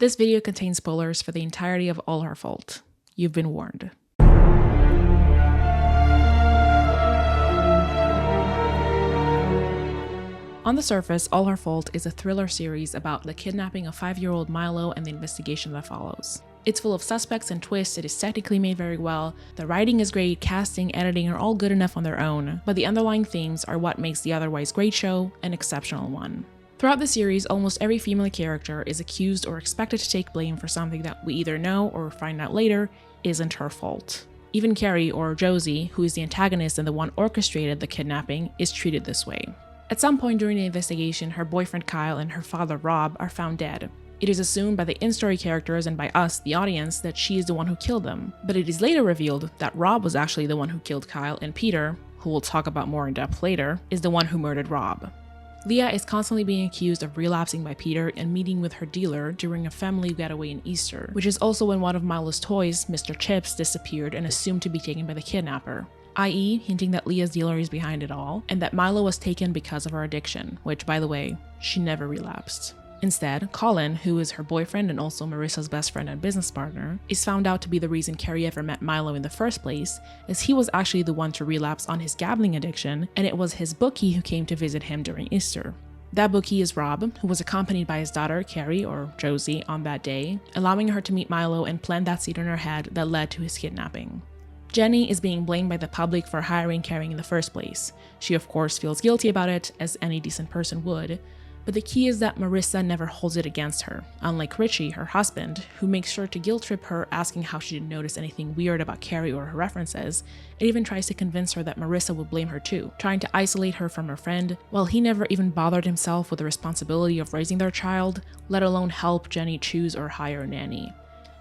This video contains spoilers for the entirety of All Her Fault. You've been warned. On the surface, All Her Fault is a thriller series about the kidnapping of 5-year-old Milo and the investigation that follows. It's full of suspects and twists, it is technically made very well, the writing is great, casting, editing are all good enough on their own, but the underlying themes are what makes the otherwise great show an exceptional one. Throughout the series, almost every female character is accused or expected to take blame for something that we either know or find out later isn't her fault. Even Carrie, or Josie, who is the antagonist and the one orchestrated the kidnapping, is treated this way. At some point during the investigation, her boyfriend Kyle and her father Rob are found dead. It is assumed by the in-story characters and by us, the audience, that she is the one who killed them, but it is later revealed that Rob was actually the one who killed Kyle, and Peter, who we'll talk about more in depth later, is the one who murdered Rob. Leah is constantly being accused of relapsing by Peter and meeting with her dealer during a family getaway in Easter, which is also when one of Milo's toys, Mr. Chips, disappeared and assumed to be taken by the kidnapper, i.e. hinting that Leah's dealer is behind it all, and that Milo was taken because of her addiction, which, by the way, she never relapsed. Instead, Colin, who is her boyfriend and also Marissa's best friend and business partner, is found out to be the reason Carrie ever met Milo in the first place, as he was actually the one to relapse on his gambling addiction, and it was his bookie who came to visit him during Easter. That bookie is Rob, who was accompanied by his daughter, Carrie, or Josie, on that day, allowing her to meet Milo and plant that seed in her head that led to his kidnapping. Jenny is being blamed by the public for hiring Carrie in the first place. She of course feels guilty about it, as any decent person would, but the key is that Marissa never holds it against her, unlike Richie, her husband, who makes sure to guilt-trip her, asking how she didn't notice anything weird about Carrie or her references, and even tries to convince her that Marissa will blame her too, trying to isolate her from her friend, while he never even bothered himself with the responsibility of raising their child, let alone help Jenny choose or hire a nanny.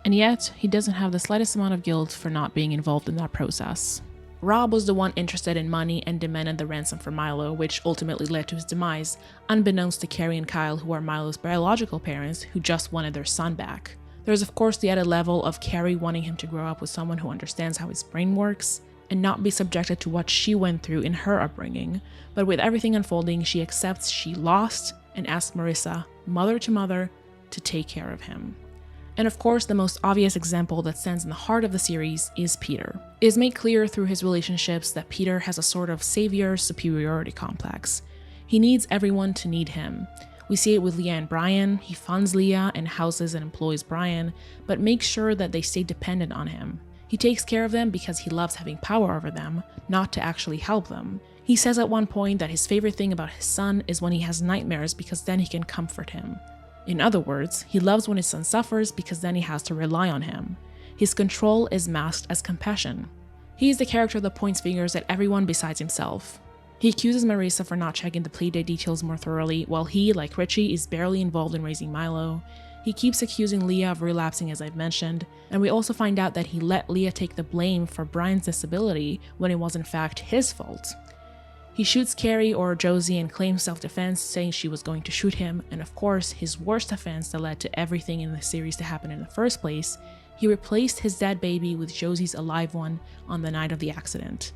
And yet, he doesn't have the slightest amount of guilt for not being involved in that process. Rob was the one interested in money and demanded the ransom for Milo, which ultimately led to his demise, unbeknownst to Carrie and Kyle, who are Milo's biological parents, who just wanted their son back. There's of course the added level of Carrie wanting him to grow up with someone who understands how his brain works, and not be subjected to what she went through in her upbringing, but with everything unfolding, she accepts she lost and asks Marissa, mother to mother, to take care of him. And of course, the most obvious example that stands in the heart of the series is Peter. It is made clear through his relationships that Peter has a sort of savior superiority complex. He needs everyone to need him. We see it with Leah and Brian. He funds Leah and houses and employs Brian, but makes sure that they stay dependent on him. He takes care of them because he loves having power over them, not to actually help them. He says at one point that his favorite thing about his son is when he has nightmares because then he can comfort him. In other words, he loves when his son suffers because then he has to rely on him. His control is masked as compassion. He is the character that points fingers at everyone besides himself. He accuses Marissa for not checking the playdate details more thoroughly, while he, like Richie, is barely involved in raising Milo. He keeps accusing Leah of relapsing, as I've mentioned, and we also find out that he let Leah take the blame for Brian's disability when it was in fact his fault. He shoots Carrie or Josie and claims self-defense, saying she was going to shoot him, and of course, his worst offense that led to everything in the series to happen in the first place, he replaced his dead baby with Josie's alive one on the night of the accident.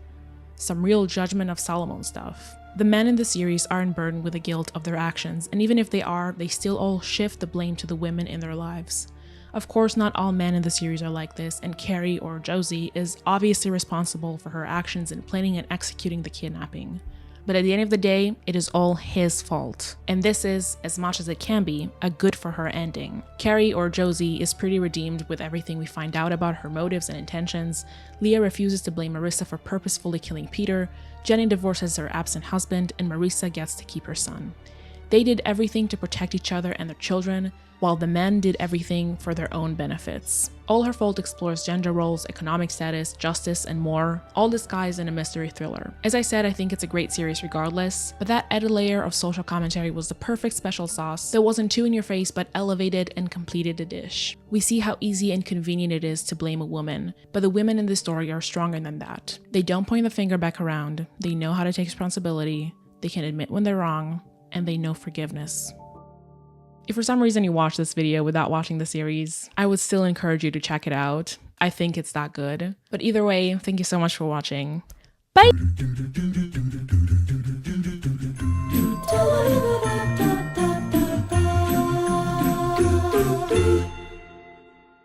Some real Judgment of Solomon stuff. The men in the series aren't burdened with the guilt of their actions, and even if they are, they still all shift the blame to the women in their lives. Of course, not all men in the series are like this, and Carrie, or Josie, is obviously responsible for her actions in planning and executing the kidnapping. But at the end of the day, it is all his fault. And this is, as much as it can be, a good for her ending. Carrie, or Josie, is pretty redeemed with everything we find out about her motives and intentions. Leah refuses to blame Marissa for purposefully killing Peter. Jenny divorces her absent husband, and Marissa gets to keep her son. They did everything to protect each other and their children, while the men did everything for their own benefits. All Her Fault explores gender roles, economic status, justice, and more, all disguised in a mystery thriller. As I said, I think it's a great series regardless, but that added layer of social commentary was the perfect special sauce that wasn't too in your face but elevated and completed the dish. We see how easy and convenient it is to blame a woman, but the women in this story are stronger than that. They don't point the finger back around, they know how to take responsibility, they can admit when they're wrong, and they know forgiveness. If for some reason you watch this video without watching the series, I would still encourage you to check it out. I think it's that good. But either way, thank you so much for watching. Bye!